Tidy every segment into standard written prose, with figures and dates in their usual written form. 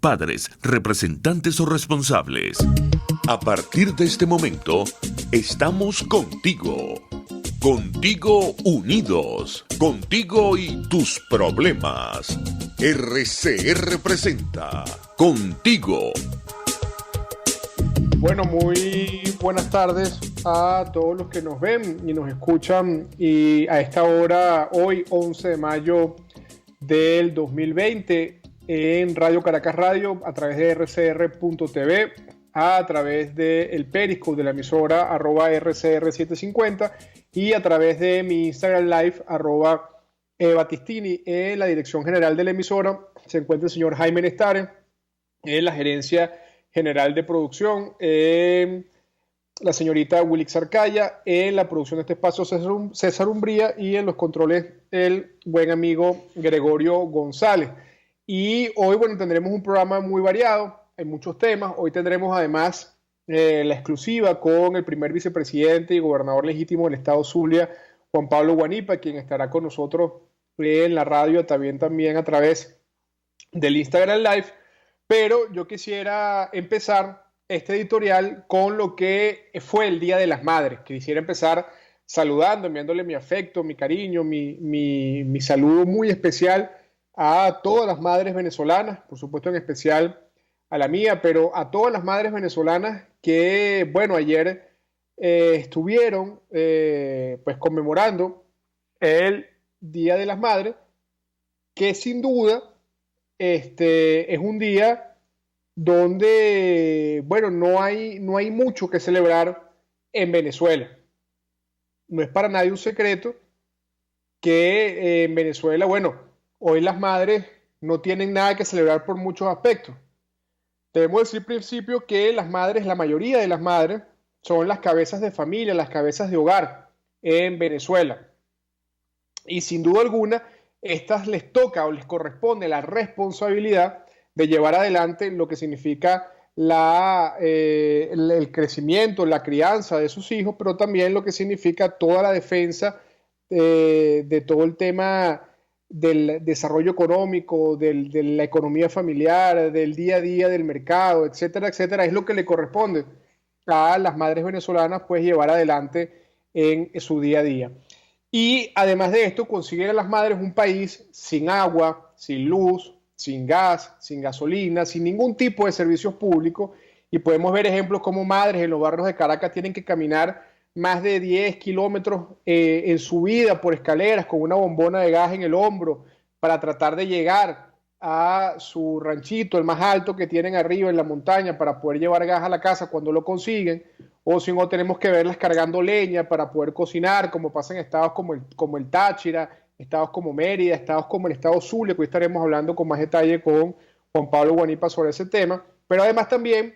padres, representantes o responsables. A partir de este momento, estamos contigo. Contigo unidos. Contigo y tus problemas. RCR presenta Contigo. Bueno, muy buenas tardes a todos los que nos ven y nos escuchan y a esta hora, hoy 11 de mayo del 2020, en Radio Caracas Radio, a través de rcr.tv, a través del Periscope de la emisora @rcr750 y a través de mi Instagram Live @Batistini. En la dirección general de la emisora se encuentra el señor Jaime Nestare, en la gerencia general de producción, la señorita Wilix Arcaya, en la producción de este espacio César Umbría y en los controles el buen amigo Gregorio González. Y hoy, bueno, tendremos un programa muy variado, hay muchos temas. Hoy tendremos además la exclusiva con el primer vicepresidente y gobernador legítimo del estado Zulia, Juan Pablo Guanipa, quien estará con nosotros en la radio, también a través del Instagram Live. Pero yo quisiera empezar este editorial con lo que fue el Día de las Madres. Quisiera empezar saludando, enviándole mi afecto, mi cariño, mi saludo muy especial a todas las madres venezolanas, por supuesto en especial a la mía, pero a todas las madres venezolanas que, bueno, ayer estuvieron pues conmemorando el Día de las Madres, que sin duda es un día donde, bueno, no hay mucho que celebrar en Venezuela. No es para nadie un secreto que en Venezuela, bueno, hoy las madres no tienen nada que celebrar por muchos aspectos. Debemos decir al principio que las madres, la mayoría de las madres, son las cabezas de familia, las cabezas de hogar en Venezuela. Y sin duda alguna, estas les toca o les corresponde la responsabilidad de llevar adelante lo que significa el crecimiento, la crianza de sus hijos, pero también lo que significa toda la defensa de todo el tema del desarrollo económico, de la economía familiar, del día a día del mercado, etcétera, etcétera. Es lo que le corresponde a las madres venezolanas, pues, llevar adelante en su día a día. Y además de esto, consiguen a las madres un país sin agua, sin luz, sin gas, sin gasolina, sin ningún tipo de servicios públicos. Y podemos ver ejemplos como madres en los barrios de Caracas tienen que caminar más de 10 kilómetros en subida por escaleras con una bombona de gas en el hombro para tratar de llegar a su ranchito, el más alto que tienen arriba en la montaña, para poder llevar gas a la casa cuando lo consiguen. O si no, tenemos que verlas cargando leña para poder cocinar, como pasa en estados como el Táchira, estados como Mérida, estados como el estado Zulia, que hoy estaremos hablando con más detalle con Juan Pablo Guanipa sobre ese tema. Pero además también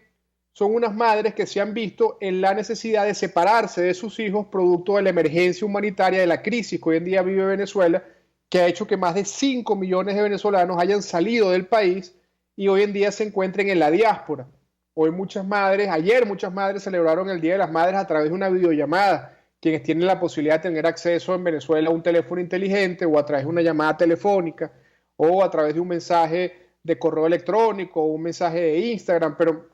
son unas madres que se han visto en la necesidad de separarse de sus hijos producto de la emergencia humanitaria, de la crisis que hoy en día vive Venezuela, que ha hecho que más de 5 millones de venezolanos hayan salido del país y hoy en día se encuentren en la diáspora. Ayer muchas madres celebraron el Día de las Madres a través de una videollamada. Quienes tienen la posibilidad de tener acceso en Venezuela a un teléfono inteligente o a través de una llamada telefónica o a través de un mensaje de correo electrónico o un mensaje de Instagram, pero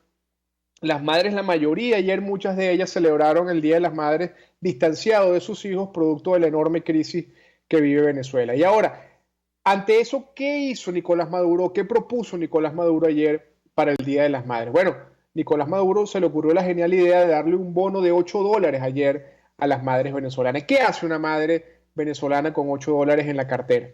las madres, la mayoría, ayer muchas de ellas celebraron el Día de las Madres distanciado de sus hijos producto de la enorme crisis que vive Venezuela. Y ahora, ante eso, ¿qué hizo Nicolás Maduro? ¿Qué propuso Nicolás Maduro ayer para el Día de las Madres? Bueno, Nicolás Maduro se le ocurrió la genial idea de darle un bono de $8 ayer a las madres venezolanas. ¿Qué hace una madre venezolana con $8 en la cartera?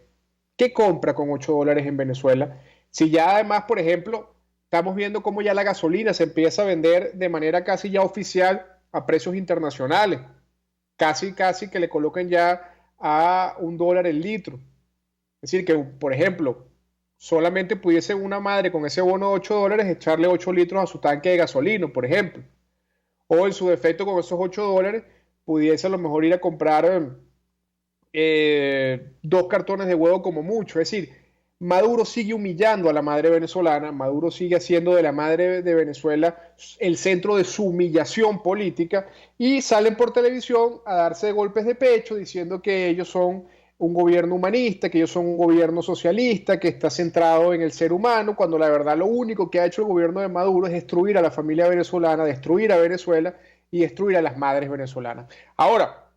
¿Qué compra con $8 en Venezuela? Si ya además, por ejemplo, estamos viendo cómo ya la gasolina se empieza a vender de manera casi ya oficial a precios internacionales. Casi que le coloquen ya a $1 el litro. Es decir, que, por ejemplo, solamente pudiese una madre con ese bono de $8 echarle 8 litros a su tanque de gasolina, por ejemplo. O en su defecto, con esos $8 pudiese a lo mejor ir a comprar 2 cartones de huevo como mucho. Es decir, Maduro sigue humillando a la madre venezolana, Maduro sigue haciendo de la madre de Venezuela el centro de su humillación política y salen por televisión a darse golpes de pecho diciendo que ellos son un gobierno humanista, que ellos son un gobierno socialista, que está centrado en el ser humano, cuando la verdad lo único que ha hecho el gobierno de Maduro es destruir a la familia venezolana, destruir a Venezuela y destruir a las madres venezolanas. Ahora,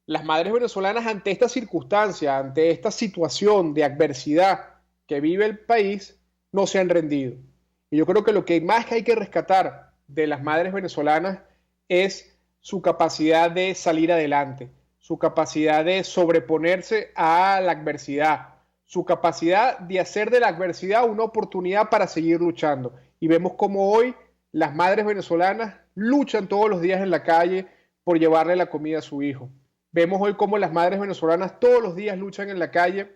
las madres venezolanas ante esta circunstancia, ante esta situación de adversidad que vive el país, no se han rendido. Y yo creo que lo que más hay que rescatar de las madres venezolanas es su capacidad de salir adelante, su capacidad de sobreponerse a la adversidad, su capacidad de hacer de la adversidad una oportunidad para seguir luchando. Y vemos como hoy las madres venezolanas luchan todos los días en la calle por llevarle la comida a su hijo. Vemos hoy cómo las madres venezolanas todos los días luchan en la calle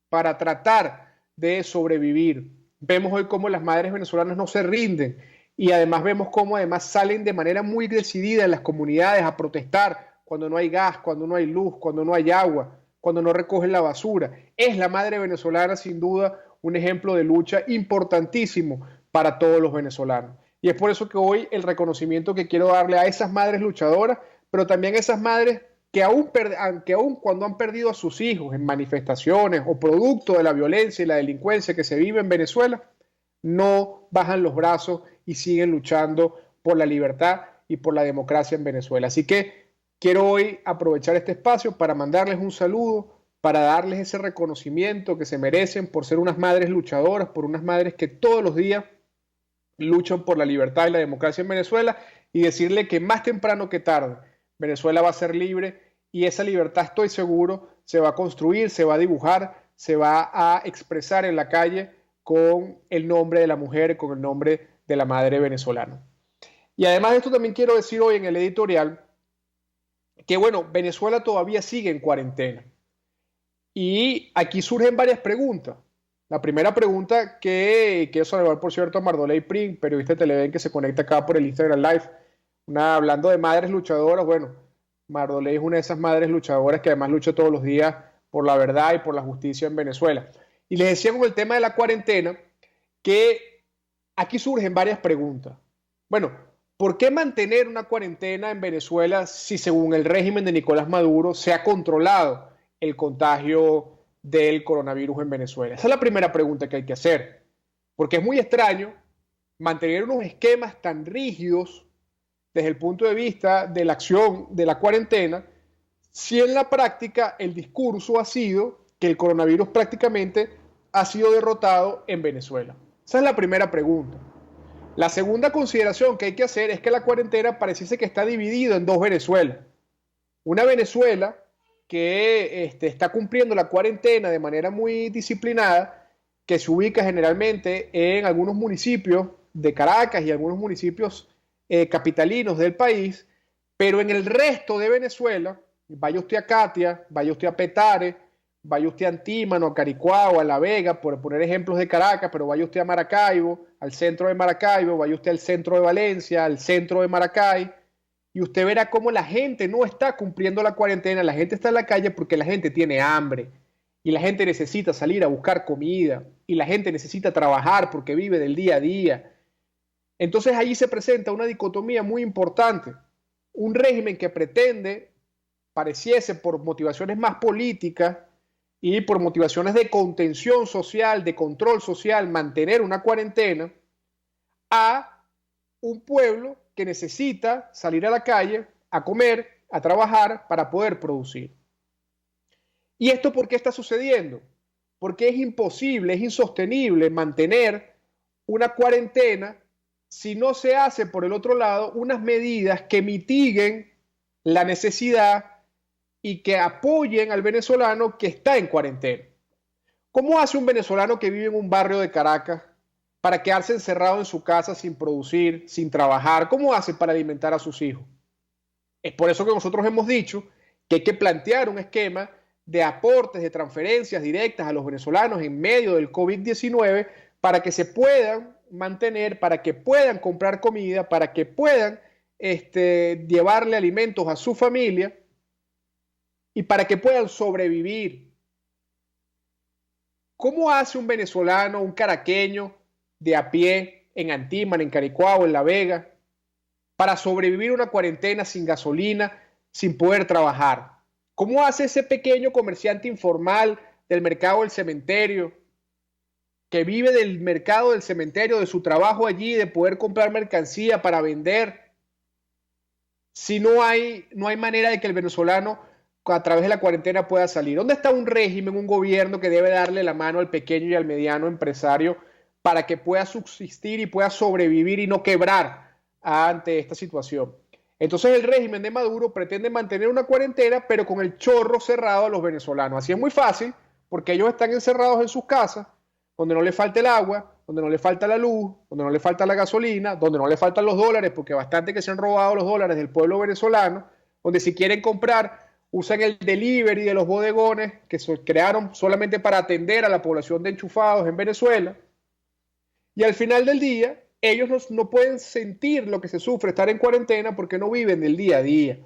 para tratar de sobrevivir. Vemos hoy cómo las madres venezolanas no se rinden y además vemos cómo además salen de manera muy decidida en las comunidades a protestar cuando no hay gas, cuando no hay luz, cuando no hay agua, cuando no recogen la basura. Es la madre venezolana sin duda un ejemplo de lucha importantísimo para todos los venezolanos. Y es por eso que hoy el reconocimiento que quiero darle a esas madres luchadoras, pero también a esas madres que aún cuando han perdido a sus hijos en manifestaciones o producto de la violencia y la delincuencia que se vive en Venezuela, no bajan los brazos y siguen luchando por la libertad y por la democracia en Venezuela. Así que quiero hoy aprovechar este espacio para mandarles un saludo, para darles ese reconocimiento que se merecen por ser unas madres luchadoras, por unas madres que todos los días luchan por la libertad y la democracia en Venezuela, y decirle que más temprano que tarde Venezuela va a ser libre y esa libertad, estoy seguro, se va a construir, se va a dibujar, se va a expresar en la calle con el nombre de la mujer, con el nombre de la madre venezolana. Y además de esto también quiero decir hoy en el editorial que, bueno, Venezuela todavía sigue en cuarentena. Y aquí surgen varias preguntas. La primera pregunta que quiero saludar, por cierto, a Mardoley Prim, periodista de Televen que se conecta acá por el Instagram Live. Hablando de madres luchadoras, bueno, Mardoley es una de esas madres luchadoras que además lucha todos los días por la verdad y por la justicia en Venezuela. Y les decía con el tema de la cuarentena que aquí surgen varias preguntas. Bueno, ¿por qué mantener una cuarentena en Venezuela si según el régimen de Nicolás Maduro se ha controlado el contagio del coronavirus en Venezuela? Esa es la primera pregunta que hay que hacer, porque es muy extraño mantener unos esquemas tan rígidos desde el punto de vista de la acción de la cuarentena, si en la práctica el discurso ha sido que el coronavirus prácticamente ha sido derrotado en Venezuela. Esa es la primera pregunta. La segunda consideración que hay que hacer es que la cuarentena pareciese que está dividida en dos Venezuelas. Una Venezuela que está cumpliendo la cuarentena de manera muy disciplinada, que se ubica generalmente en algunos municipios de Caracas y algunos municipios capitalinos del país, pero en el resto de Venezuela, vaya usted a Catia, vaya usted a Petare, vaya usted a Antímano, a Caricuao, a La Vega, por poner ejemplos de Caracas, pero vaya usted a Maracaibo, al centro de Maracaibo, vaya usted al centro de Valencia, al centro de Maracay, y usted verá cómo la gente no está cumpliendo la cuarentena, la gente está en la calle porque la gente tiene hambre, y la gente necesita salir a buscar comida, y la gente necesita trabajar porque vive del día a día. Entonces allí se presenta una dicotomía muy importante, un régimen que pretende, pareciese por motivaciones más políticas y por motivaciones de contención social, de control social, mantener una cuarentena, a un pueblo que necesita salir a la calle a comer, a trabajar para poder producir. ¿Y esto por qué está sucediendo? Porque es imposible, es insostenible mantener una cuarentena si no se hace, por el otro lado, unas medidas que mitiguen la necesidad y que apoyen al venezolano que está en cuarentena. ¿Cómo hace un venezolano que vive en un barrio de Caracas para quedarse encerrado en su casa sin producir, sin trabajar? ¿Cómo hace para alimentar a sus hijos? Es por eso que nosotros hemos dicho que hay que plantear un esquema de aportes, de transferencias directas a los venezolanos en medio del COVID-19 para que se puedan mantener, para que puedan comprar comida, para que puedan llevarle alimentos a su familia y para que puedan sobrevivir. ¿Cómo hace un venezolano, un caraqueño de a pie en Antímano, en Caricuao, en La Vega, para sobrevivir una cuarentena sin gasolina, sin poder trabajar? ¿Cómo hace ese pequeño comerciante informal del mercado del cementerio, que vive del mercado del cementerio, de su trabajo allí, de poder comprar mercancía para vender, si no hay manera de que el venezolano a través de la cuarentena pueda salir? ¿Dónde está un régimen, un gobierno que debe darle la mano al pequeño y al mediano empresario para que pueda subsistir y pueda sobrevivir y no quebrar ante esta situación? Entonces el régimen de Maduro pretende mantener una cuarentena, pero con el chorro cerrado a los venezolanos. Así es muy fácil, porque ellos están encerrados en sus casas, donde no le falta el agua, donde no le falta la luz, donde no le falta la gasolina, donde no le faltan los dólares, porque bastante que se han robado los dólares del pueblo venezolano, donde si quieren comprar, usan el delivery de los bodegones que se crearon solamente para atender a la población de enchufados en Venezuela. Y al final del día, ellos no pueden sentir lo que se sufre estar en cuarentena porque no viven del día a día.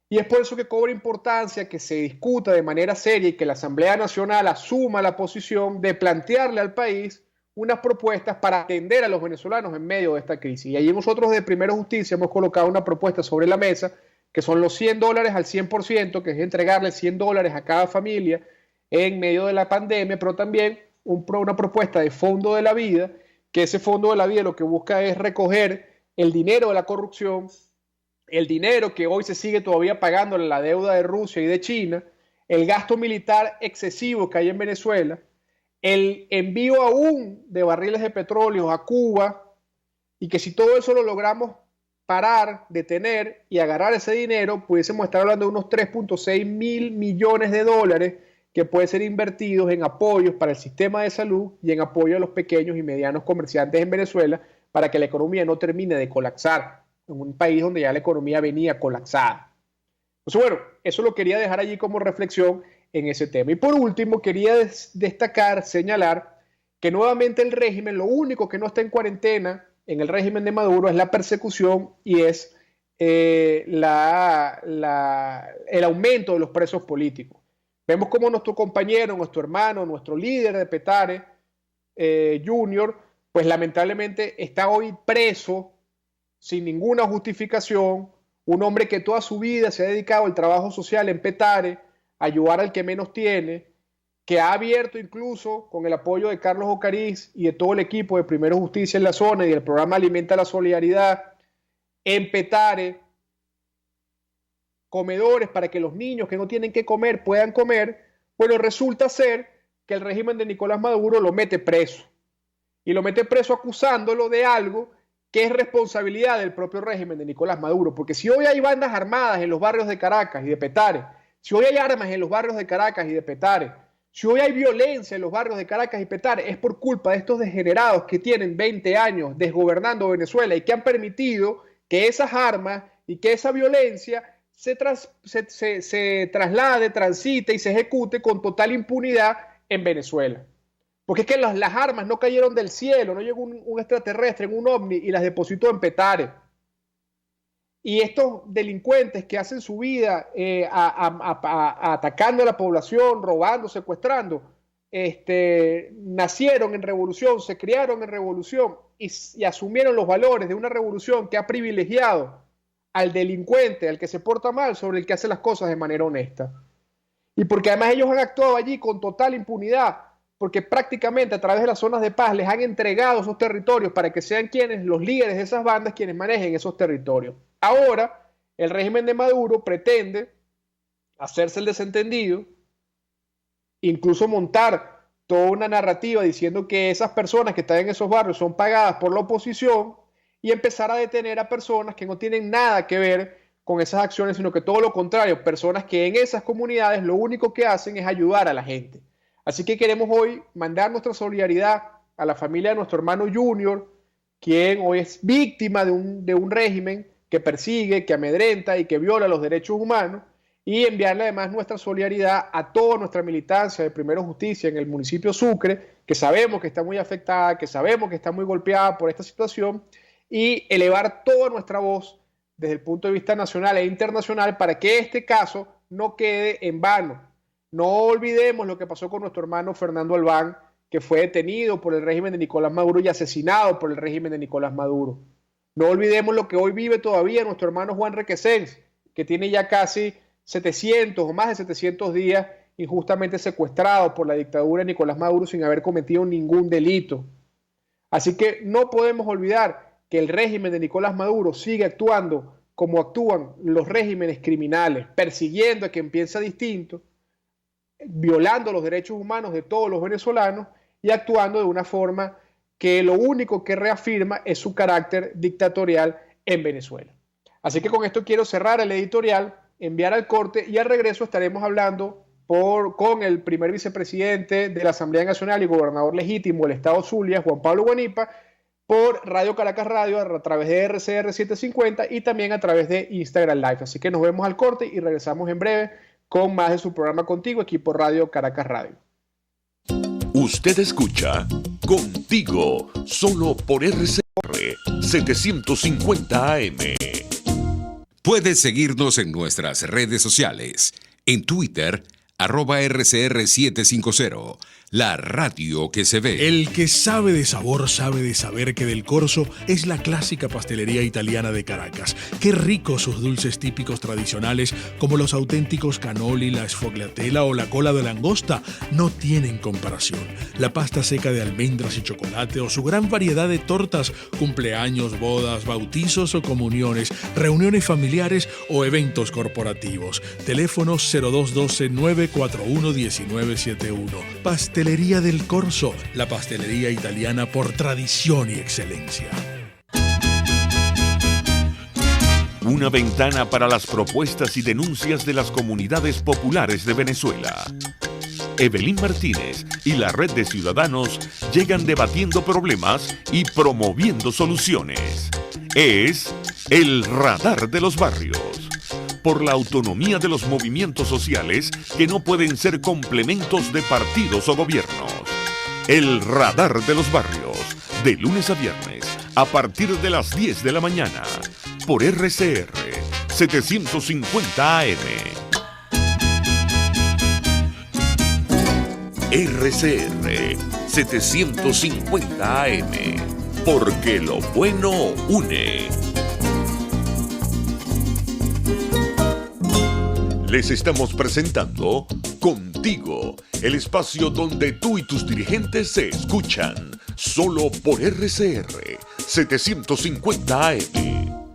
Y es por eso que cobra importancia que se discuta de manera seria y que la Asamblea Nacional asuma la posición de plantearle al país unas propuestas para atender a los venezolanos en medio de esta crisis. Y allí nosotros de Primero Justicia hemos colocado una propuesta sobre la mesa que son los $100 al 100%, que es entregarle $100 a cada familia en medio de la pandemia, pero también una propuesta de fondo de la vida, que ese fondo de la vida lo que busca es recoger el dinero de la corrupción, el dinero que hoy se sigue todavía pagando la deuda de Rusia y de China, el gasto militar excesivo que hay en Venezuela, el envío aún de barriles de petróleo a Cuba, y que si todo eso lo logramos parar, detener y agarrar ese dinero, pudiésemos estar hablando de unos 3.6 mil millones de dólares que pueden ser invertidos en apoyos para el sistema de salud y en apoyo a los pequeños y medianos comerciantes en Venezuela para que la economía no termine de colapsar en un país donde ya la economía venía colapsada. Entonces, bueno, eso lo quería dejar allí como reflexión en ese tema. Y por último, quería destacar, señalar que nuevamente el régimen, lo único que no está en cuarentena en el régimen de Maduro es la persecución y es el aumento de los presos políticos. Vemos como nuestro compañero, nuestro hermano, nuestro líder de Petare, Junior, pues lamentablemente está hoy preso sin ninguna justificación, un hombre que toda su vida se ha dedicado al trabajo social en Petare, a ayudar al que menos tiene, que ha abierto incluso con el apoyo de Carlos Ocariz y de todo el equipo de Primero Justicia en la zona y del programa Alimenta la Solidaridad, en Petare, comedores para que los niños que no tienen que comer puedan comer. Bueno, resulta ser que el régimen de Nicolás Maduro lo mete preso. Y lo mete preso acusándolo de algo que es responsabilidad del propio régimen de Nicolás Maduro. Porque si hoy hay bandas armadas en los barrios de Caracas y de Petare, si hoy hay armas en los barrios de Caracas y de Petare, si hoy hay violencia en los barrios de Caracas y Petare, es por culpa de estos degenerados que tienen 20 años desgobernando Venezuela y que han permitido que esas armas y que esa violencia se traslade, transite y se ejecute con total impunidad en Venezuela. Porque es que las armas no cayeron del cielo, no llegó un extraterrestre en un ovni y las depositó en Petare. Y estos delincuentes que hacen su vida atacando a la población, robando, secuestrando, nacieron en revolución, se criaron en revolución y asumieron los valores de una revolución que ha privilegiado al delincuente, al que se porta mal, sobre el que hace las cosas de manera honesta. Y porque además ellos han actuado allí con total impunidad, porque prácticamente a través de las zonas de paz les han entregado esos territorios para que sean quienes, los líderes de esas bandas, quienes manejen esos territorios. Ahora, el régimen de Maduro pretende hacerse el desentendido, incluso montar toda una narrativa diciendo que esas personas que están en esos barrios son pagadas por la oposición y empezar a detener a personas que no tienen nada que ver con esas acciones, sino que todo lo contrario, personas que en esas comunidades lo único que hacen es ayudar a la gente. Así que queremos hoy mandar nuestra solidaridad a la familia de nuestro hermano Junior, quien hoy es víctima de un régimen que persigue, que amedrenta y que viola los derechos humanos, y enviarle además nuestra solidaridad a toda nuestra militancia de Primero Justicia en el municipio Sucre, que sabemos que está muy afectada, que sabemos que está muy golpeada por esta situación, y elevar toda nuestra voz desde el punto de vista nacional e internacional para que este caso no quede en vano. No olvidemos lo que pasó con nuestro hermano Fernando Albán, que fue detenido por el régimen de Nicolás Maduro y asesinado por el régimen de Nicolás Maduro. No olvidemos lo que hoy vive todavía nuestro hermano Juan Requesens, que tiene ya casi 700 o más de 700 días injustamente secuestrado por la dictadura de Nicolás Maduro sin haber cometido ningún delito. Así que no podemos olvidar que el régimen de Nicolás Maduro sigue actuando como actúan los regímenes criminales, persiguiendo a quien piensa distinto, violando los derechos humanos de todos los venezolanos y actuando de una forma que lo único que reafirma es su carácter dictatorial en Venezuela. Así que con esto quiero cerrar el editorial, enviar al corte y al regreso estaremos hablando con el primer vicepresidente de la Asamblea Nacional y gobernador legítimo del estado Zulia, Juan Pablo Guanipa, por Radio Caracas Radio a través de RCR 750 y también a través de Instagram Live. Así que nos vemos al corte y regresamos en breve con más de su programa Contigo aquí por Radio Caracas Radio. Usted escucha Contigo, solo por RCR 750 AM. Puedes seguirnos en nuestras redes sociales. En Twitter, @RCR750, la radio que se ve. El que sabe de sabor sabe de saber que Del Corso es la clásica pastelería italiana de Caracas. Qué ricos sus dulces típicos tradicionales, como los auténticos cannoli, la sfogliatella o la cola de langosta, no tienen comparación. La pasta seca de almendras y chocolate o su gran variedad de tortas, cumpleaños, bodas, bautizos o comuniones, reuniones familiares o eventos corporativos. Teléfono 0212-941-1971. Pastelería Del Corso, la pastelería italiana por tradición y excelencia. Una ventana para las propuestas y denuncias de las comunidades populares de Venezuela. Evelyn Martínez y la Red de Ciudadanos llegan debatiendo problemas y promoviendo soluciones. Es el Radar de los Barrios. Por la autonomía de los movimientos sociales que no pueden ser complementos de partidos o gobiernos. El Radar de los Barrios, de lunes a viernes, a partir de las 10 de la mañana, por RCR 750 AM. RCR 750 AM, porque lo bueno une. Les estamos presentando Contigo, el espacio donde tú y tus dirigentes se escuchan, solo por RCR 750 AM.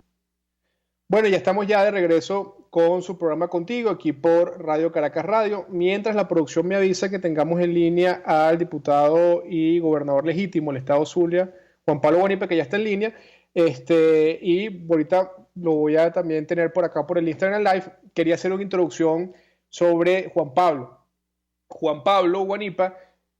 Bueno, ya estamos ya de regreso con su programa Contigo, aquí por Radio Caracas Radio, mientras la producción me avisa que tengamos en línea al diputado y gobernador legítimo del estado Zulia, Juan Pablo Guanipa, que ya está en línea, y ahorita lo voy a también tener por acá por el Instagram Live. Quería hacer una introducción sobre Juan Pablo. Juan Pablo Guanipa,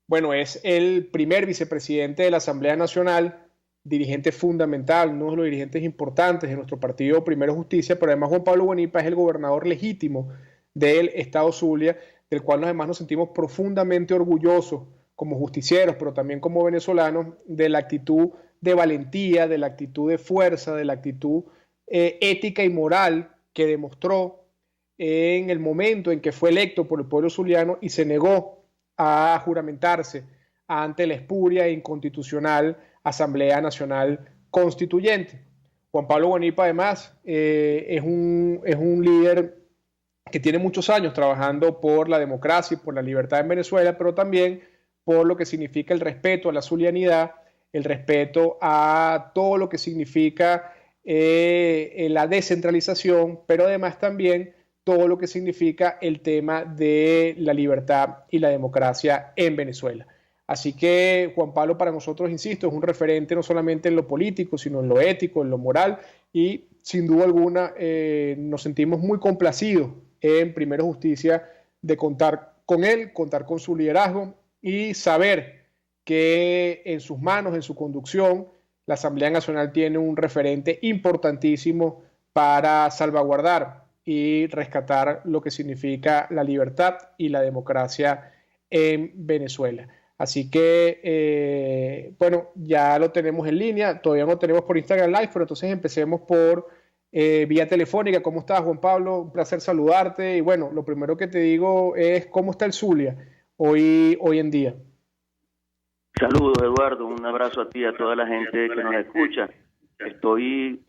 bueno, es el primer vicepresidente de la Asamblea Nacional, dirigente fundamental, uno de los dirigentes importantes de nuestro partido Primero Justicia, pero además Juan Pablo Guanipa es el gobernador legítimo del estado Zulia, del cual además nos sentimos profundamente orgullosos como justicieros, pero también como venezolanos, de la actitud de valentía, de la actitud de fuerza, de la actitud ética y moral que demostró en el momento en que fue electo por el pueblo zuliano y se negó a juramentarse ante la espuria e inconstitucional Asamblea Nacional Constituyente. Juan Pablo Guanipa además es un líder que tiene muchos años trabajando por la democracia y por la libertad en Venezuela, pero también por lo que significa el respeto a la zulianidad, el respeto a todo lo que significa la descentralización, pero además también todo lo que significa el tema de la libertad y la democracia en Venezuela. Así que Juan Pablo para nosotros, insisto, es un referente no solamente en lo político, sino en lo ético, en lo moral, y sin duda alguna nos sentimos muy complacidos en Primero Justicia de contar con él, contar con su liderazgo y saber que en sus manos, en su conducción, la Asamblea Nacional tiene un referente importantísimo para salvaguardar y rescatar lo que significa la libertad y la democracia en Venezuela. Así que, bueno, ya lo tenemos en línea, todavía no lo tenemos por Instagram Live, pero entonces empecemos por vía telefónica. ¿Cómo estás, Juan Pablo? Un placer saludarte. Y bueno, lo primero que te digo es cómo está el Zulia hoy en día. Saludos, Eduardo, un abrazo a ti y a toda la gente que nos escucha. Estoy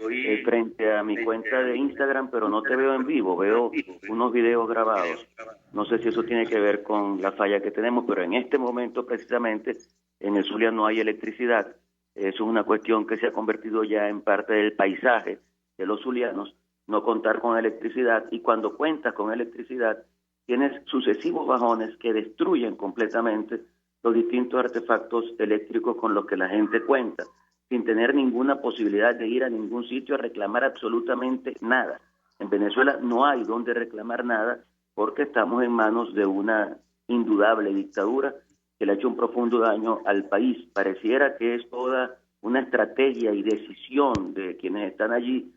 frente a mi cuenta de Instagram, pero no te veo en vivo, veo unos videos grabados. No sé si eso tiene que ver con la falla que tenemos, pero en este momento precisamente en el Zulia no hay electricidad. Eso es una cuestión que se ha convertido ya en parte del paisaje de los zulianos, no contar con electricidad, y cuando cuentas con electricidad tienes sucesivos bajones que destruyen completamente los distintos artefactos eléctricos con los que la gente cuenta, sin tener ninguna posibilidad de ir a ningún sitio a reclamar absolutamente nada. En Venezuela no hay donde reclamar nada porque estamos en manos de una indudable dictadura que le ha hecho un profundo daño al país. Pareciera que es toda una estrategia y decisión de quienes están allí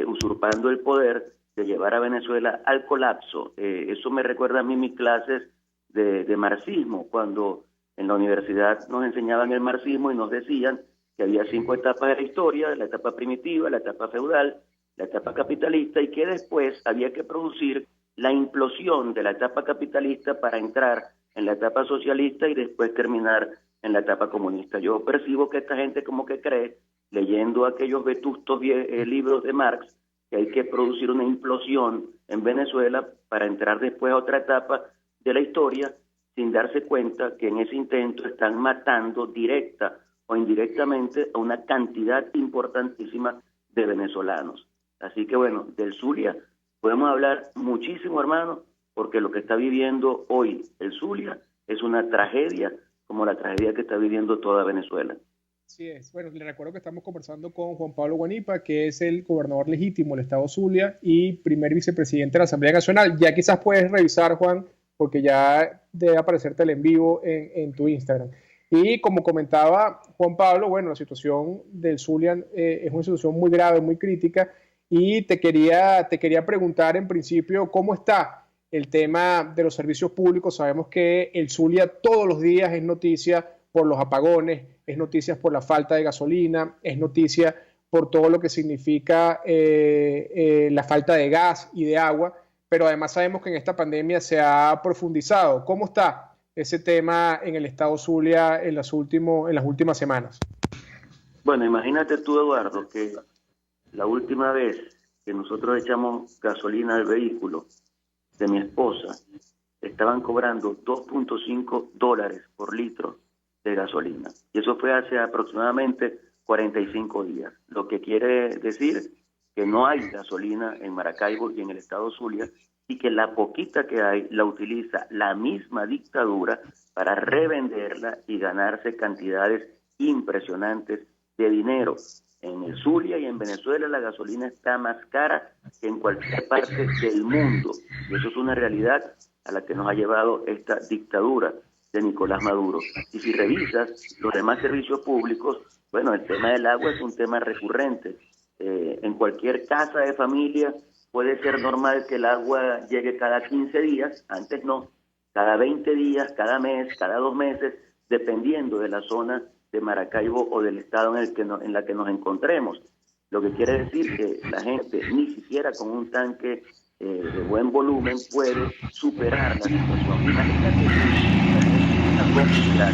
usurpando el poder de llevar a Venezuela al colapso. Eso me recuerda a mí mis clases de marxismo, cuando en la universidad nos enseñaban el marxismo y nos decían que había 5 etapas de la historia: la etapa primitiva, la etapa feudal, la etapa capitalista, y que después había que producir la implosión de la etapa capitalista para entrar en la etapa socialista y después terminar en la etapa comunista. Yo percibo que esta gente como que cree, leyendo aquellos vetustos libros de Marx, que hay que producir una implosión en Venezuela para entrar después a otra etapa de la historia, sin darse cuenta que en ese intento están matando directa o indirectamente a una cantidad importantísima de venezolanos. Así que bueno, del Zulia podemos hablar muchísimo, hermano, porque lo que está viviendo hoy el Zulia es una tragedia, como la tragedia que está viviendo toda Venezuela. Así es. Bueno, le recuerdo que estamos conversando con Juan Pablo Guanipa, que es el gobernador legítimo del estado Zulia y primer vicepresidente de la Asamblea Nacional. Ya quizás puedes revisar, Juan, porque ya debe aparecerte el en vivo en tu Instagram. Y como comentaba Juan Pablo, bueno, la situación del Zulia es una situación muy grave, muy crítica, y te quería preguntar en principio cómo está el tema de los servicios públicos. Sabemos que el Zulia todos los días es noticia por los apagones, es noticia por la falta de gasolina, es noticia por todo lo que significa la falta de gas y de agua, pero además sabemos que en esta pandemia se ha profundizado. ¿Cómo está ese tema en el estado Zulia en las últimas semanas? Bueno, imagínate tú, Eduardo, que la última vez que nosotros echamos gasolina al vehículo de mi esposa, estaban cobrando $2.5 por litro de gasolina. Y eso fue hace aproximadamente 45 días. Lo que quiere decir que no hay gasolina en Maracaibo y en el estado Zulia, y que la poquita que hay la utiliza la misma dictadura para revenderla y ganarse cantidades impresionantes de dinero. En el Zulia y en Venezuela la gasolina está más cara que en cualquier parte del mundo. Y eso es una realidad a la que nos ha llevado esta dictadura de Nicolás Maduro. Y si revisas los demás servicios públicos, bueno, el tema del agua es un tema recurrente. En cualquier casa de familia puede ser normal que el agua llegue cada 15 días, antes no, cada 20 días, cada mes, cada 2 meses, dependiendo de la zona de Maracaibo o del estado en la que nos encontremos. Lo que quiere decir que la gente ni siquiera con un tanque de buen volumen puede superar la situación. Imagínate una comunidad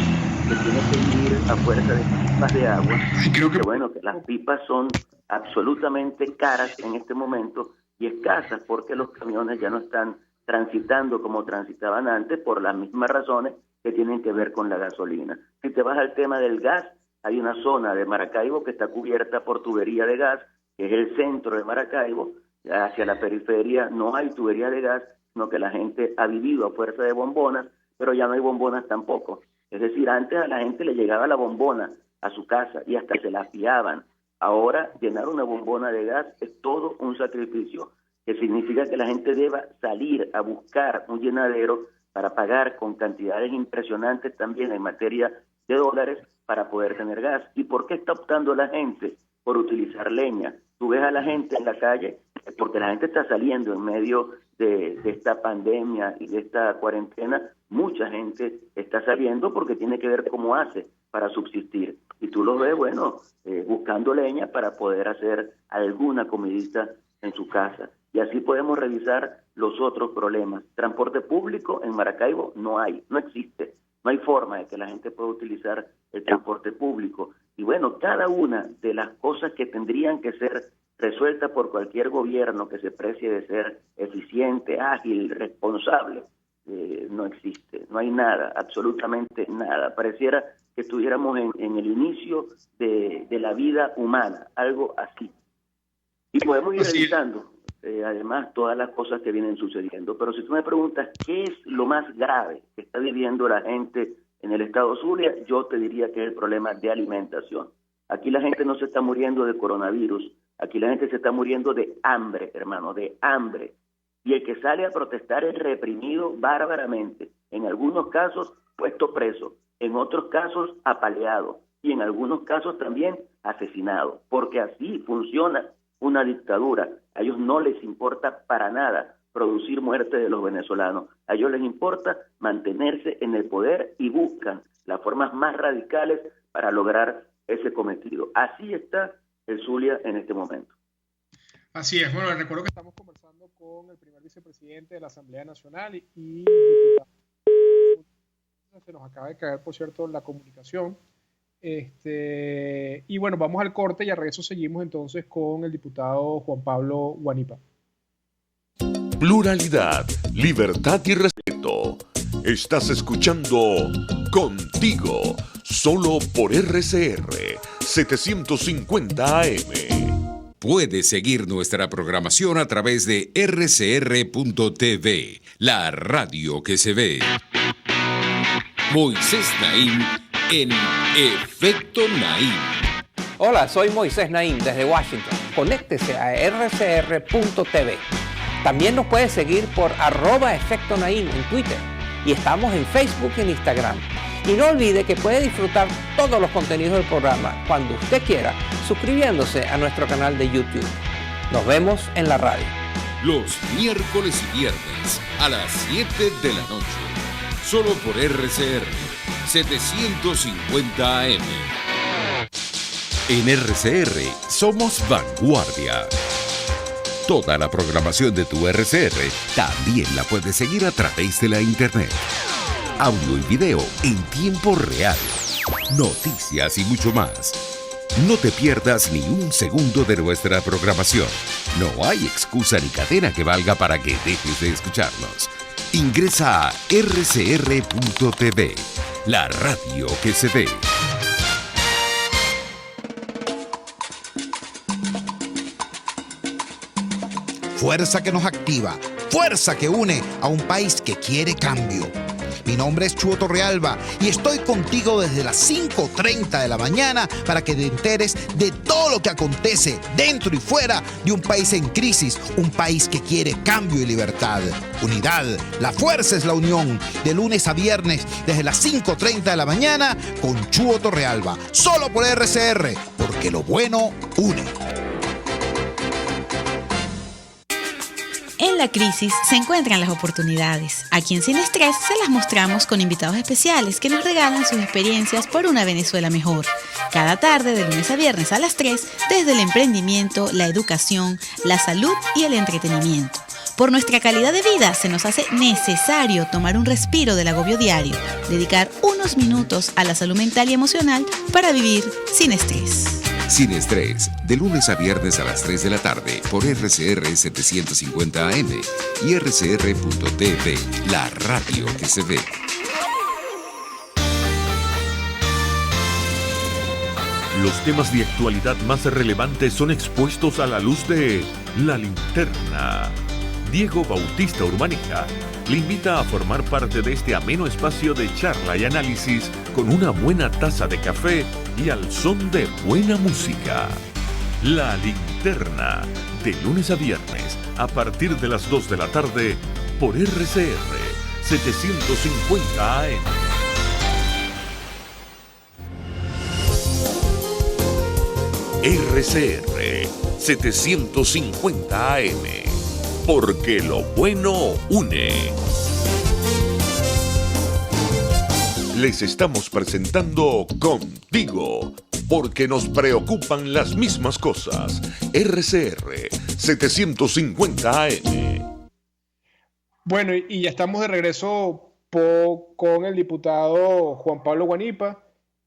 que tiene que ir a fuerza de pipas de agua. Creo que bueno, que las pipas son absolutamente caras en este momento y escasas porque los camiones ya no están transitando como transitaban antes por las mismas razones que tienen que ver con la gasolina. Si te vas al tema del gas, hay una zona de Maracaibo que está cubierta por tubería de gas, que es el centro de Maracaibo. Hacia la periferia no hay tubería de gas, sino que la gente ha vivido a fuerza de bombonas, pero ya no hay bombonas tampoco. Es decir, antes a la gente le llegaba la bombona a su casa y hasta se la fiaban. Ahora llenar una bombona de gas es todo un sacrificio, que significa que la gente deba salir a buscar un llenadero para pagar con cantidades impresionantes también en materia de dólares para poder tener gas. ¿Y por qué está optando la gente por utilizar leña? Tú ves a la gente en la calle, porque la gente está saliendo en medio de esta pandemia y de esta cuarentena, mucha gente está saliendo porque tiene que ver cómo hace para subsistir. Y tú los ves, bueno, buscando leña para poder hacer alguna comidita en su casa. Y así podemos revisar los otros problemas. Transporte público en Maracaibo no hay, no existe. No hay forma de que la gente pueda utilizar el transporte público. Y bueno, cada una de las cosas que tendrían que ser resueltas por cualquier gobierno que se precie de ser eficiente, ágil, responsable, no existe, no hay nada, absolutamente nada. Pareciera que estuviéramos en el inicio de la vida humana, algo así. Y podemos ir revisando, además, todas las cosas que vienen sucediendo. Pero si tú me preguntas qué es lo más grave que está viviendo la gente en el estado Zulia, yo te diría que es el problema de alimentación. Aquí la gente no se está muriendo de coronavirus, aquí la gente se está muriendo de hambre, hermano, de hambre. Y el que sale a protestar es reprimido bárbaramente, en algunos casos puesto preso, en otros casos apaleado y en algunos casos también asesinado, porque así funciona una dictadura. A ellos no les importa para nada producir muerte de los venezolanos, a ellos les importa mantenerse en el poder y buscan las formas más radicales para lograr ese cometido. Así está el Zulia en este momento. Así es. Bueno, les recuerdo que estamos conversando con el primer vicepresidente de la Asamblea Nacional y se nos acaba de caer, por cierto, la comunicación. Y bueno, vamos al corte y a regreso seguimos entonces con el diputado Juan Pablo Guanipa. Pluralidad, libertad y respeto. Estás escuchando Contigo, solo por RCR 750 AM. Puedes seguir nuestra programación a través de rcr.tv, la radio que se ve. Moisés Naim en Efecto Naim. Hola, soy Moisés Naim desde Washington. Conéctese a rcr.tv. También nos puede seguir por @Efecto Naim en Twitter. Y estamos en Facebook y en Instagram. Y no olvide que puede disfrutar todos los contenidos del programa cuando usted quiera, suscribiéndose a nuestro canal de YouTube. Nos vemos en la radio. Los miércoles y viernes a las 7 de la noche. Solo por RCR 750 AM. En RCR somos vanguardia. Toda la programación de tu RCR también la puedes seguir a través de la internet. Audio y video en tiempo real, noticias y mucho más. No te pierdas ni un segundo de nuestra programación. No hay excusa ni cadena que valga para que dejes de escucharnos. Ingresa a rcr.tv, la radio que se ve. Fuerza que nos activa, fuerza que une a un país que quiere cambio. Mi nombre es Chuo Torrealba y estoy contigo desde las 5:30 de la mañana para que te enteres de todo lo que acontece dentro y fuera de un país en crisis, un país que quiere cambio y libertad. Unidad, la fuerza es la unión, de lunes a viernes desde las 5:30 de la mañana con Chuo Torrealba, solo por RCR, porque lo bueno une. En la crisis se encuentran las oportunidades. Aquí en Sin Estrés se las mostramos con invitados especiales que nos regalan sus experiencias por una Venezuela mejor. Cada tarde, de lunes a viernes a las 3, desde el emprendimiento, la educación, la salud y el entretenimiento. Por nuestra calidad de vida se nos hace necesario tomar un respiro del agobio diario, dedicar unos minutos a la salud mental y emocional para vivir sin estrés. Sin Estrés, de lunes a viernes a las 3 de la tarde por RCR 750 AM y rcr.tv, la radio que se ve. Los temas de actualidad más relevantes son expuestos a la luz de La Linterna. Diego Bautista Urbaneja le invita a formar parte de este ameno espacio de charla y análisis con una buena taza de café y al son de buena música. La Linterna, de lunes a viernes, a partir de las 2 de la tarde, por RCR 750 AM. RCR 750 AM, porque lo bueno une. Les estamos presentando Contigo, porque nos preocupan las mismas cosas. RCR 750 AM. Bueno, y ya estamos de regreso con el diputado Juan Pablo Guanipa,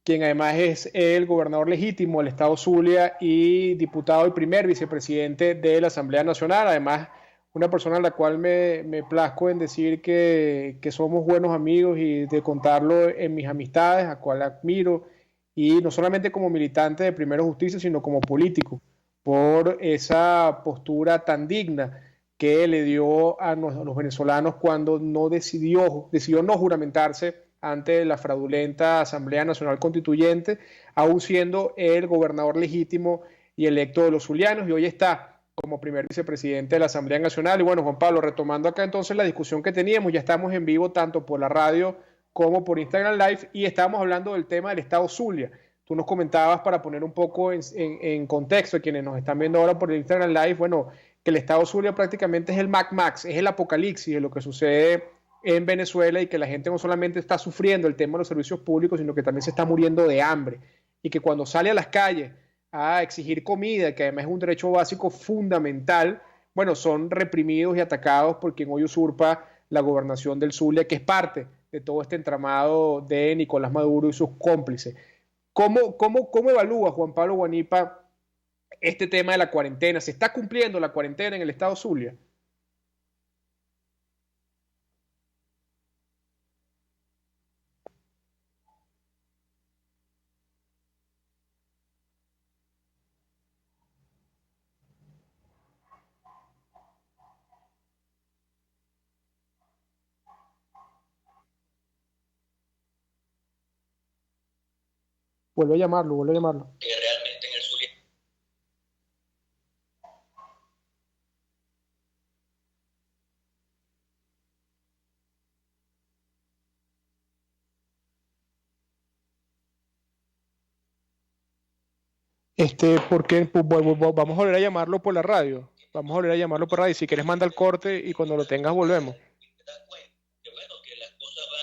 quien además es el gobernador legítimo del estado Zulia y diputado y primer vicepresidente de la Asamblea Nacional. Además, una persona a la cual me plazco en decir que somos buenos amigos y de contarlo en mis amistades, a cual admiro, y no solamente como militante de Primero Justicia, sino como político, por esa postura tan digna que le dio a los venezolanos cuando decidió no juramentarse ante la fraudulenta Asamblea Nacional Constituyente, aún siendo el gobernador legítimo y electo de los zulianos, y hoy está como primer vicepresidente de la Asamblea Nacional. Y bueno, Juan Pablo, retomando acá entonces la discusión que teníamos, ya estamos en vivo tanto por la radio como por Instagram Live, y estábamos hablando del tema del estado Zulia. Tú nos comentabas, para poner un poco en contexto a quienes nos están viendo ahora por el Instagram Live, bueno, que el estado Zulia prácticamente es el Mad Max, es el apocalipsis de lo que sucede en Venezuela, y que la gente no solamente está sufriendo el tema de los servicios públicos, sino que también se está muriendo de hambre, y que cuando sale a las calles a exigir comida, que además es un derecho básico fundamental, bueno, son reprimidos y atacados por quien hoy usurpa la gobernación del Zulia, que es parte de todo este entramado de Nicolás Maduro y sus cómplices. ¿Cómo evalúa Juan Pablo Guanipa este tema de la cuarentena? ¿Se está cumpliendo la cuarentena en el estado Zulia? Vuelve a llamarlo. Que realmente en el Zulia. Porque vamos a volver a llamarlo por la radio. Si quieres, manda el corte y cuando lo tengas volvemos. ¿Te das cuenta? Que bueno, que las cosas van.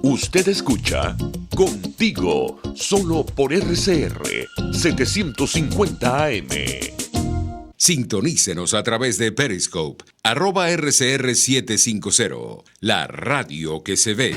Usted escucha Contigo, solo por RCR 750 AM. Sintonícenos a través de Periscope, @RCR750, la radio que se ve.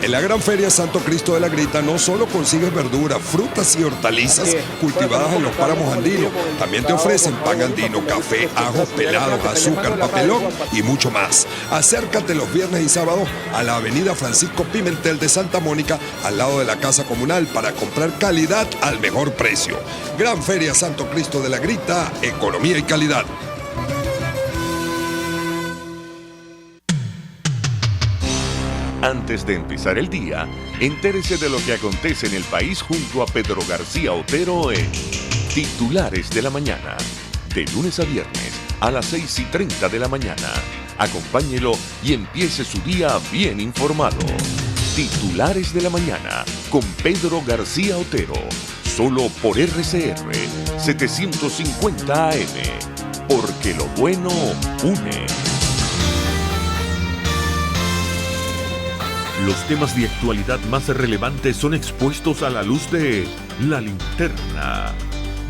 En la Gran Feria Santo Cristo de la Grita no solo consigues verduras, frutas y hortalizas cultivadas en los páramos andinos, también te ofrecen pan andino, café, ajos pelados, azúcar, papelón y mucho más. Acércate los viernes y sábados a la avenida Francisco Pimentel de Santa Mónica, al lado de la Casa Comunal, para comprar calidad al mejor precio. Gran Feria Santo Cristo de la Grita, economía y calidad. Antes de empezar el día, entérese de lo que acontece en el país junto a Pedro García Otero en Titulares de la Mañana. De lunes a viernes a las 6:30 de la mañana. Acompáñelo y empiece su día bien informado. Titulares de la Mañana con Pedro García Otero. Solo por RCR 750 AM. Porque lo bueno une. Los temas de actualidad más relevantes son expuestos a la luz de La Linterna.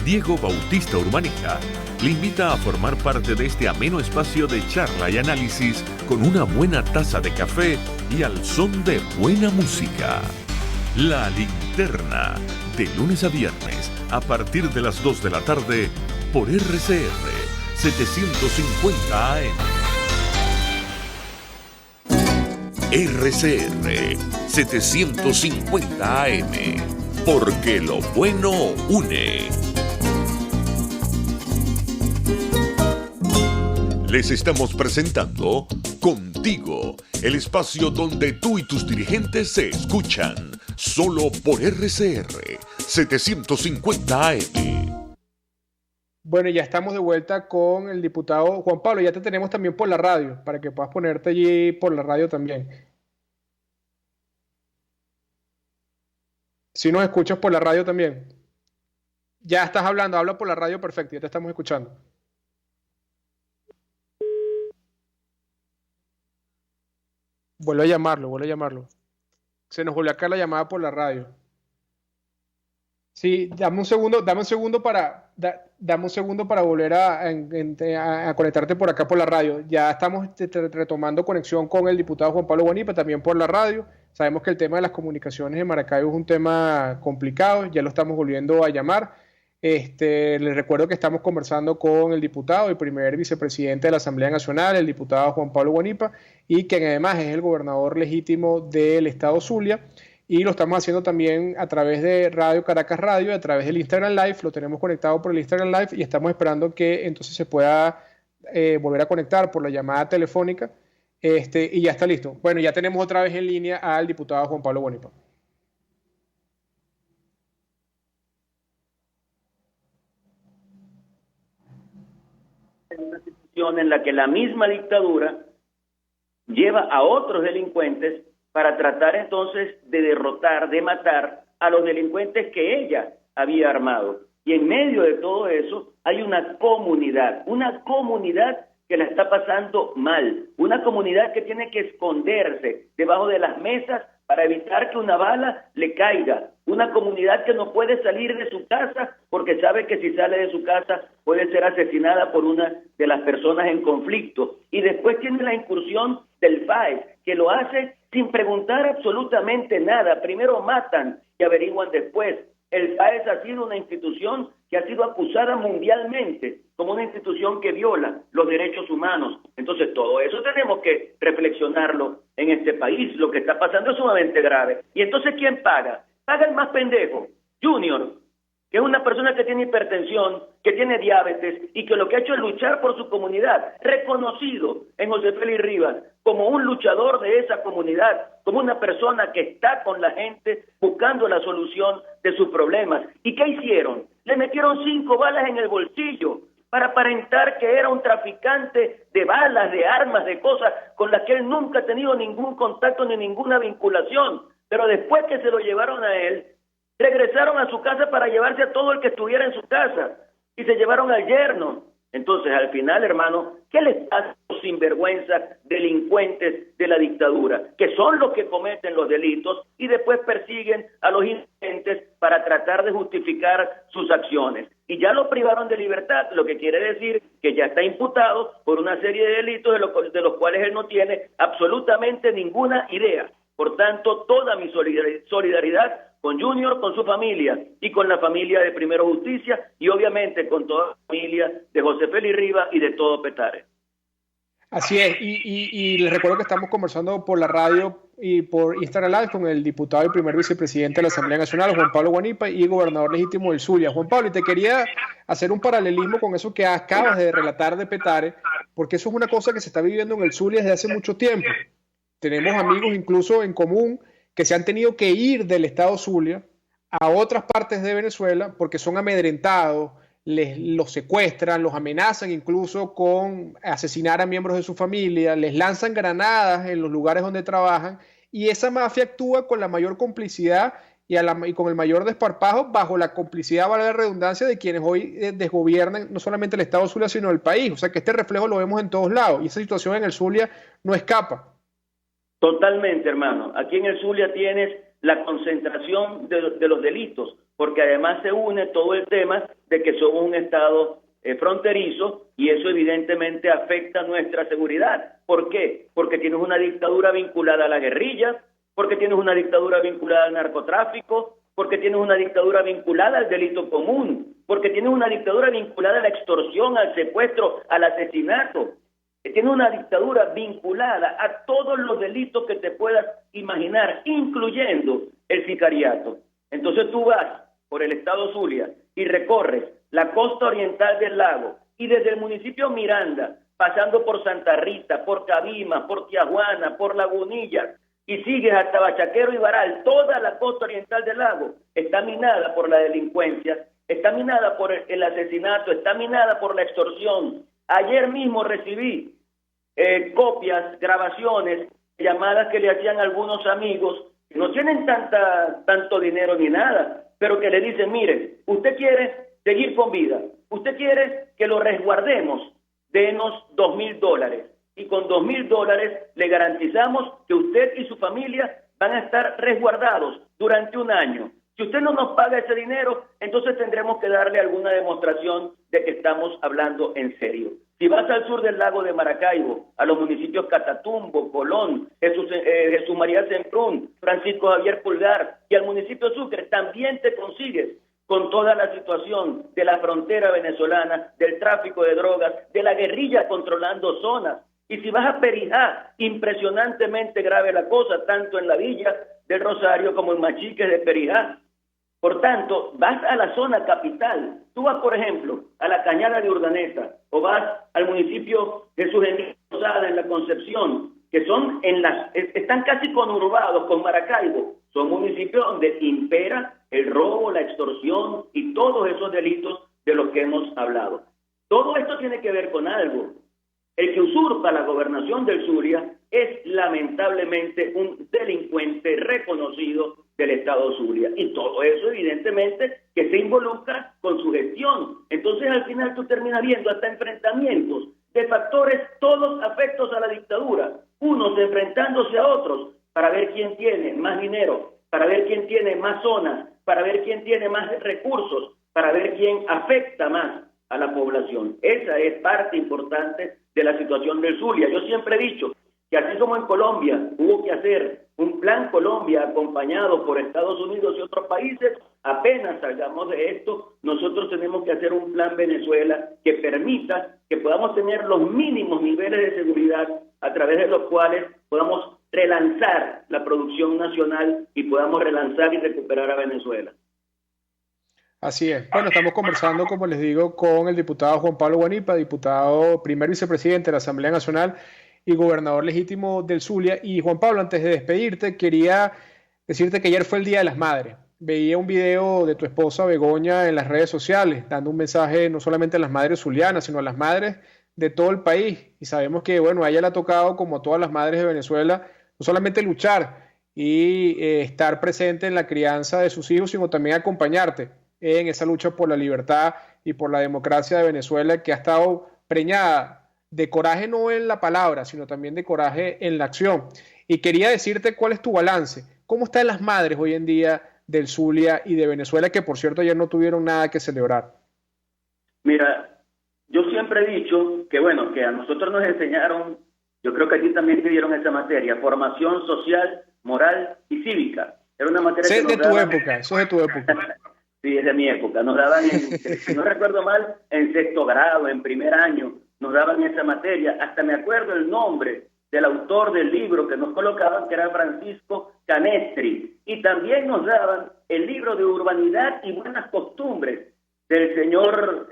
Diego Bautista Urbaneja le invita a formar parte de este ameno espacio de charla y análisis con una buena taza de café y al son de buena música. La Linterna, de lunes a viernes, a partir de las 2 de la tarde, por RCR 750 AM. RCR 750 AM, porque lo bueno une. Les estamos presentando Contigo, el espacio donde tú y tus dirigentes se escuchan, solo por RCR 750 AM. Bueno, ya estamos de vuelta con el diputado Juan Pablo. Ya te tenemos también por la radio, para que puedas ponerte allí por la radio también. Si nos escuchas por la radio también. Ya estás hablando, habla por la radio, perfecto, ya te estamos escuchando. Vuelve a llamarlo. Se nos volvió acá la llamada por la radio. Sí, dame un segundo para Dame un segundo para volver a conectarte por acá por la radio. Ya estamos retomando conexión con el diputado Juan Pablo Guanipa, también por la radio. Sabemos que el tema de las comunicaciones en Maracaibo es un tema complicado, ya lo estamos volviendo a llamar. Les recuerdo que estamos conversando con el diputado, el primer vicepresidente de la Asamblea Nacional, el diputado Juan Pablo Guanipa, y quien además es el gobernador legítimo del estado Zulia. Y lo estamos haciendo también a través de Radio Caracas Radio, a través del Instagram Live, lo tenemos conectado por el Instagram Live y estamos esperando que entonces se pueda volver a conectar por la llamada telefónica y ya está listo. Bueno, ya tenemos otra vez en línea al diputado Juan Pablo Guanipa. Una situación en la que la misma dictadura lleva a otros delincuentes para tratar entonces de derrotar, de matar a los delincuentes que ella había armado. Y en medio de todo eso hay una comunidad que la está pasando mal, una comunidad que tiene que esconderse debajo de las mesas para evitar que una bala le caiga, una comunidad que no puede salir de su casa porque sabe que si sale de su casa puede ser asesinada por una de las personas en conflicto. Y después tiene la incursión del FAES, que lo hace sin preguntar absolutamente nada. Primero matan y averiguan después. El FAES ha sido una institución que ha sido acusada mundialmente como una institución que viola los derechos humanos. Entonces todo eso tenemos que reflexionarlo en este país. Lo que está pasando es sumamente grave. Y entonces ¿quién paga? Paga el más pendejo, Junior, que es una persona que tiene hipertensión, que tiene diabetes y que lo que ha hecho es luchar por su comunidad, reconocido en José Félix Rivas como un luchador de esa comunidad, como una persona que está con la gente buscando la solución de sus problemas. ¿Y qué hicieron? Le metieron 5 balas en el bolsillo para aparentar que era un traficante de balas, de armas, de cosas con las que él nunca ha tenido ningún contacto ni ninguna vinculación. Pero después que se lo llevaron a él, regresaron a su casa para llevarse a todo el que estuviera en su casa y se llevaron al yerno. Entonces, al final, hermano, ¿qué les pasa a los sinvergüenzas delincuentes de la dictadura? Que son los que cometen los delitos y después persiguen a los inocentes para tratar de justificar sus acciones. Y ya lo privaron de libertad, lo que quiere decir que ya está imputado por una serie de delitos de los cuales él no tiene absolutamente ninguna idea. Por tanto, toda mi solidaridad con Junior, con su familia y con la familia de Primero Justicia y obviamente con toda la familia de José Félix Rivas y de todo Petare. Así es, y les recuerdo que estamos conversando por la radio y por Instagram Live con el diputado y primer vicepresidente de la Asamblea Nacional, Juan Pablo Guanipa, y gobernador legítimo del Zulia. Juan Pablo, y te quería hacer un paralelismo con eso que acabas de relatar de Petare, porque eso es una cosa que se está viviendo en el Zulia desde hace mucho tiempo. Tenemos amigos incluso en común que se han tenido que ir del estado Zulia a otras partes de Venezuela porque son amedrentados, los secuestran, los amenazan incluso con asesinar a miembros de su familia, les lanzan granadas en los lugares donde trabajan, y esa mafia actúa con la mayor complicidad y con el mayor desparpajo, bajo la complicidad, vale la redundancia, de quienes hoy desgobiernan no solamente el estado Zulia, sino el país. O sea que este reflejo lo vemos en todos lados, y esa situación en el Zulia no escapa. Totalmente, hermano. Aquí en el Zulia tienes la concentración de los delitos, porque además se une todo el tema de que somos un estado fronterizo y eso evidentemente afecta nuestra seguridad. ¿Por qué? Porque tienes una dictadura vinculada a la guerrilla, porque tienes una dictadura vinculada al narcotráfico, porque tienes una dictadura vinculada al delito común, porque tienes una dictadura vinculada a la extorsión, al secuestro, al asesinato. Tiene una dictadura vinculada a todos los delitos que te puedas imaginar, incluyendo el sicariato. Entonces tú vas por el estado Zulia y recorres la costa oriental del lago y desde el municipio Miranda, pasando por Santa Rita, por Cabima, por Tijuana, por Lagunilla, y sigues hasta Bachaquero y Baral, toda la costa oriental del lago está minada por la delincuencia, está minada por el asesinato, está minada por la extorsión. Ayer mismo recibí copias, grabaciones, llamadas que le hacían algunos amigos que no tienen tanto dinero ni nada, pero que le dicen, mire, usted quiere seguir con vida, usted quiere que lo resguardemos, denos $2,000 y con $2,000 le garantizamos que usted y su familia van a estar resguardados durante un año. Si usted no nos paga ese dinero, entonces tendremos que darle alguna demostración de que estamos hablando en serio. Si vas al sur del lago de Maracaibo, a los municipios Catatumbo, Colón, Jesús María Semprún, Francisco Javier Pulgar y al municipio Sucre, también te consigues con toda la situación de la frontera venezolana, del tráfico de drogas, de la guerrilla controlando zonas. Y si vas a Perijá, impresionantemente grave la cosa, tanto en la villa del Rosario como en Machiques de Perijá. Por tanto, vas a la zona capital. Tú vas, por ejemplo, a la Cañada de Urdaneta o vas al municipio Jesús Enrique Posada en la Concepción, que son están casi conurbados con Maracaibo. Son municipios donde impera el robo, la extorsión y todos esos delitos de los que hemos hablado. Todo esto tiene que ver con algo. El que usurpa la gobernación del Zulia es lamentablemente un delincuente reconocido del Estado Zulia. Y todo eso evidentemente que se involucra con su gestión. Entonces al final tú terminas viendo hasta enfrentamientos de factores todos afectos a la dictadura, unos enfrentándose a otros para ver quién tiene más dinero, para ver quién tiene más zonas, para ver quién tiene más recursos, para ver quién afecta más a la población. Esa es parte importante de la situación del Zulia. Yo siempre he dicho que así como en Colombia hubo que hacer un plan Colombia acompañado por Estados Unidos y otros países, apenas salgamos de esto, nosotros tenemos que hacer un plan Venezuela que permita que podamos tener los mínimos niveles de seguridad a través de los cuales podamos relanzar la producción nacional y podamos relanzar y recuperar a Venezuela. Así es. Bueno, estamos conversando, como les digo, con el diputado Juan Pablo Guanipa, diputado primer vicepresidente de la Asamblea Nacional y gobernador legítimo del Zulia. Y Juan Pablo, antes de despedirte, quería decirte que ayer fue el Día de las Madres. Veía un video de tu esposa Begoña en las redes sociales, dando un mensaje no solamente a las madres zulianas, sino a las madres de todo el país. Y sabemos que, bueno, a ella le ha tocado, como a todas las madres de Venezuela, no solamente luchar y estar presente en la crianza de sus hijos, sino también acompañarte en esa lucha por la libertad y por la democracia de Venezuela, que ha estado preñada de coraje no en la palabra, sino también de coraje en la acción. Y quería decirte cuál es tu balance, cómo están las madres hoy en día del Zulia y de Venezuela, que por cierto ayer no tuvieron nada que celebrar. Mira, yo siempre he dicho que bueno, que a nosotros nos enseñaron, yo creo que a ti también te dieron esa materia, formación social, moral y cívica. Era una materia que nos daban... Eso es de tu época. Sí, es de mi época. Nos daban, si no recuerdo mal, en sexto grado, en primer año, nos daban esa materia. Hasta me acuerdo el nombre del autor del libro que nos colocaban, que era Francisco Canestri. Y también nos daban el libro de Urbanidad y Buenas Costumbres del señor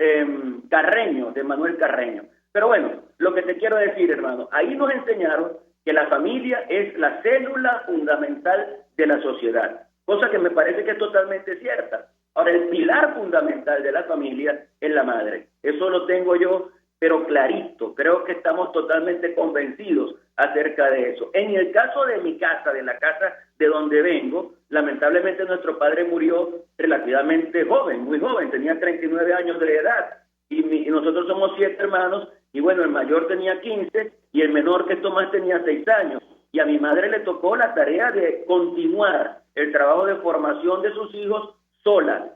Carreño, de Manuel Carreño. Pero bueno, lo que te quiero decir, hermano, ahí nos enseñaron que la familia es la célula fundamental de la sociedad, cosa que me parece que es totalmente cierta. Ahora, el pilar fundamental de la familia es la madre. Eso lo tengo yo, pero clarito. Creo que estamos totalmente convencidos acerca de eso. En el caso de mi casa, de la casa de donde vengo, lamentablemente nuestro padre murió relativamente joven, muy joven, tenía 39 años de edad. Y nosotros somos 7 hermanos, y bueno, el mayor tenía 15 y el menor, que es Tomás, tenía 6 años. Y a mi madre le tocó la tarea de continuar el trabajo de formación de sus hijos sola.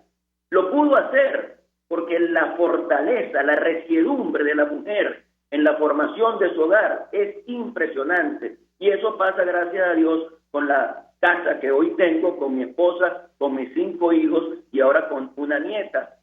Lo pudo hacer porque la fortaleza, la resiedumbre de la mujer en la formación de su hogar es impresionante. Y eso pasa, gracias a Dios, con la casa que hoy tengo, con mi esposa, con mis 5 hijos y ahora con una nieta.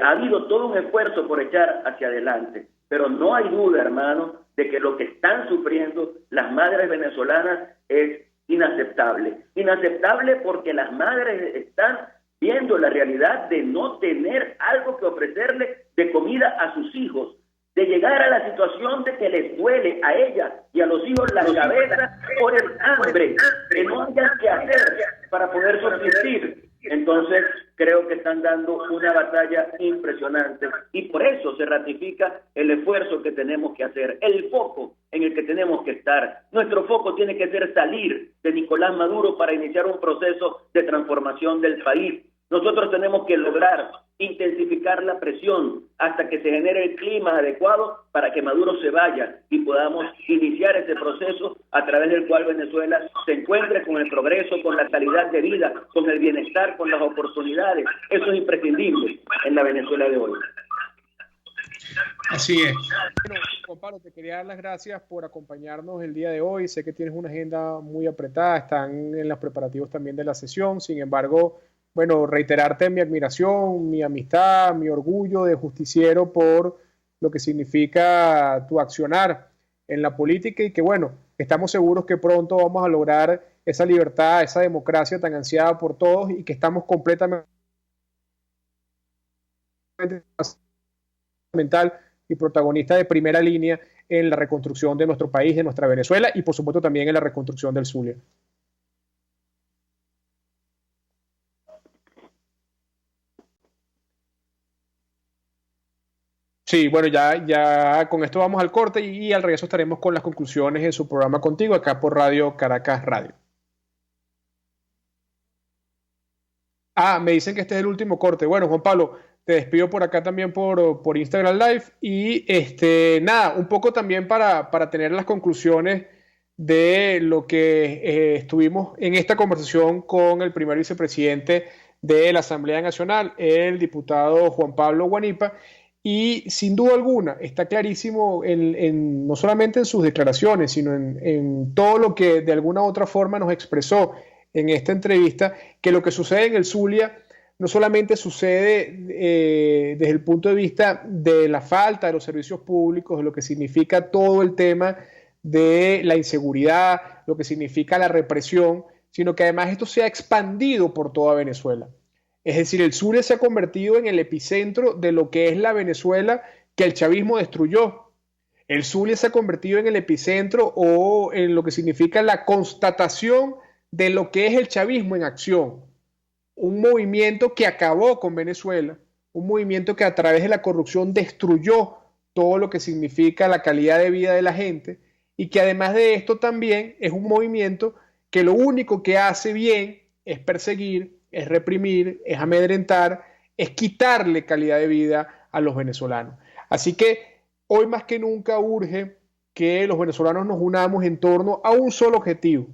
Ha habido todo un esfuerzo por echar hacia adelante, pero no hay duda, hermano, de que lo que están sufriendo las madres venezolanas es inaceptable. Inaceptable porque las madres están viendo la realidad de no tener algo que ofrecerle de comida a sus hijos, de llegar a la situación de que les duele a ella y a los hijos la cabeza por el hambre, que no hayan que hacer para poder subsistir. Entonces creo que están dando una batalla impresionante y por eso se ratifica el esfuerzo que tenemos que hacer, el foco en el que tenemos que estar. Nuestro foco tiene que ser salir de Nicolás Maduro para iniciar un proceso de transformación del país. Nosotros tenemos que lograr intensificar la presión hasta que se genere el clima adecuado para que Maduro se vaya y podamos iniciar ese proceso a través del cual Venezuela se encuentre con el progreso, con la calidad de vida, con el bienestar, con las oportunidades. Eso es imprescindible en la Venezuela de hoy. Así es. Bueno, Juan Pablo, te quería dar las gracias por acompañarnos el día de hoy. Sé que tienes una agenda muy apretada, están en los preparativos también de la sesión. Sin embargo, bueno, reiterarte mi admiración, mi amistad, mi orgullo de justiciero por lo que significa tu accionar en la política y que, bueno, estamos seguros que pronto vamos a lograr esa libertad, esa democracia tan ansiada por todos y que estamos completamente mental y protagonista de primera línea en la reconstrucción de nuestro país, de nuestra Venezuela y por supuesto también en la reconstrucción del Zulia. Sí, bueno, ya con esto vamos al corte y al regreso estaremos con las conclusiones en su programa Contigo acá por Radio Caracas Radio. Me dicen que este es el último corte. Bueno, Juan Pablo, te despido por acá también por Instagram Live y nada, un poco también para tener las conclusiones de lo que estuvimos en esta conversación con el primer vicepresidente de la Asamblea Nacional, el diputado Juan Pablo Guanipa. Y sin duda alguna está clarísimo no solamente en sus declaraciones, sino en todo lo que de alguna u otra forma nos expresó en esta entrevista, que lo que sucede en el Zulia no solamente sucede desde el punto de vista de la falta de los servicios públicos, de lo que significa todo el tema de la inseguridad, lo que significa la represión, sino que además esto se ha expandido por toda Venezuela. Es decir, el Zulia se ha convertido en el epicentro de lo que es la Venezuela que el chavismo destruyó. El Zulia se ha convertido en el epicentro o en lo que significa la constatación de lo que es el chavismo en acción. Un movimiento que acabó con Venezuela, un movimiento que a través de la corrupción destruyó todo lo que significa la calidad de vida de la gente y que además de esto también es un movimiento que lo único que hace bien es perseguir, es reprimir, es amedrentar, es quitarle calidad de vida a los venezolanos. Así que hoy más que nunca urge que los venezolanos nos unamos en torno a un solo objetivo,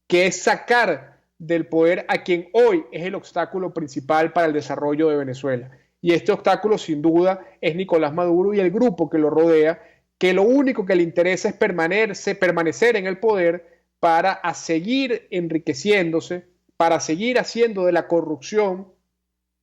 que es sacar del poder a quien hoy es el obstáculo principal para el desarrollo de Venezuela. Y este obstáculo sin duda es Nicolás Maduro y el grupo que lo rodea, que lo único que le interesa es permanecer en el poder para seguir enriqueciéndose, para seguir haciendo de la corrupción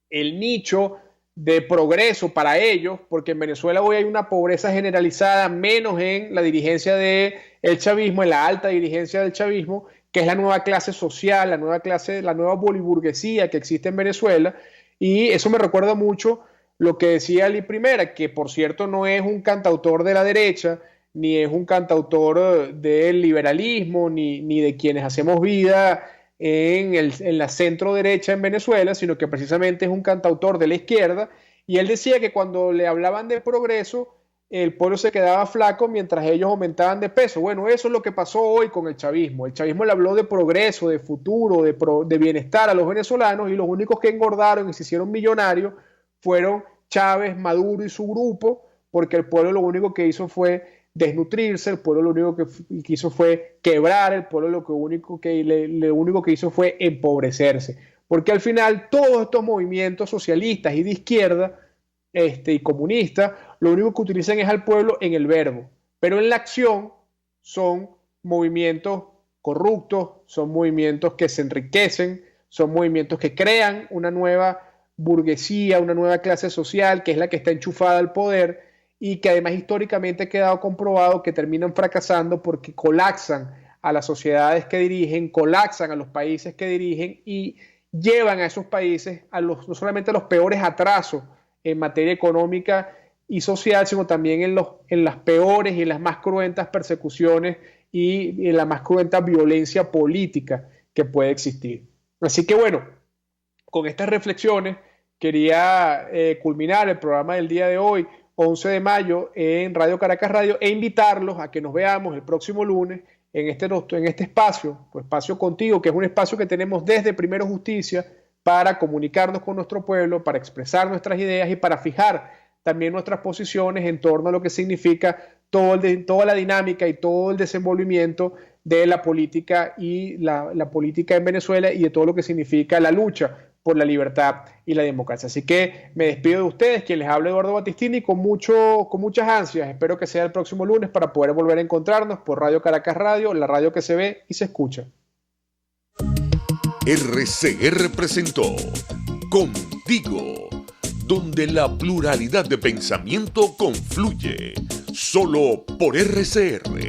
el nicho de progreso para ellos, porque en Venezuela hoy hay una pobreza generalizada, menos en la dirigencia del chavismo, en la alta dirigencia del chavismo, que es la nueva clase social, la nueva boliburguesía que existe en Venezuela, y eso me recuerda mucho lo que decía Ali Primera, que por cierto no es un cantautor de la derecha, ni es un cantautor del liberalismo, ni de quienes hacemos vida en la centro derecha en Venezuela, sino que precisamente es un cantautor de la izquierda, y él decía que cuando le hablaban de progreso, el pueblo se quedaba flaco mientras ellos aumentaban de peso. Bueno, eso es lo que pasó hoy con el chavismo. El chavismo le habló de progreso, de futuro, de bienestar a los venezolanos, y los únicos que engordaron y se hicieron millonarios fueron Chávez, Maduro y su grupo, porque el pueblo lo único que hizo fue desnutrirse, el pueblo lo único que hizo fue quebrar, el pueblo lo único que hizo fue empobrecerse, porque al final todos estos movimientos socialistas y de izquierda y comunistas, lo único que utilizan es al pueblo en el verbo, pero en la acción son movimientos corruptos, son movimientos que se enriquecen, son movimientos que crean una nueva burguesía, una nueva clase social que es la que está enchufada al poder, y que además históricamente ha quedado comprobado que terminan fracasando porque colapsan a las sociedades que dirigen, colapsan a los países que dirigen y llevan a esos países no solamente a los peores atrasos en materia económica y social, sino también en las peores y en las más cruentas persecuciones y en la más cruenta violencia política que puede existir. Así que bueno, con estas reflexiones quería culminar el programa del día de hoy, 11 de mayo, en Radio Caracas Radio, e invitarlos a que nos veamos el próximo lunes en este espacio, Espacio Contigo, que es un espacio que tenemos desde Primero Justicia para comunicarnos con nuestro pueblo, para expresar nuestras ideas y para fijar también nuestras posiciones en torno a lo que significa toda la dinámica y todo el desenvolvimiento de la política y la política en Venezuela y de todo lo que significa la lucha por la libertad y la democracia. Así que me despido de ustedes, quien les habla Eduardo Battistini, con muchas ansias. Espero que sea el próximo lunes para poder volver a encontrarnos por Radio Caracas Radio, la radio que se ve y se escucha. RCR presentó Contigo, donde la pluralidad de pensamiento confluye, solo por RCR.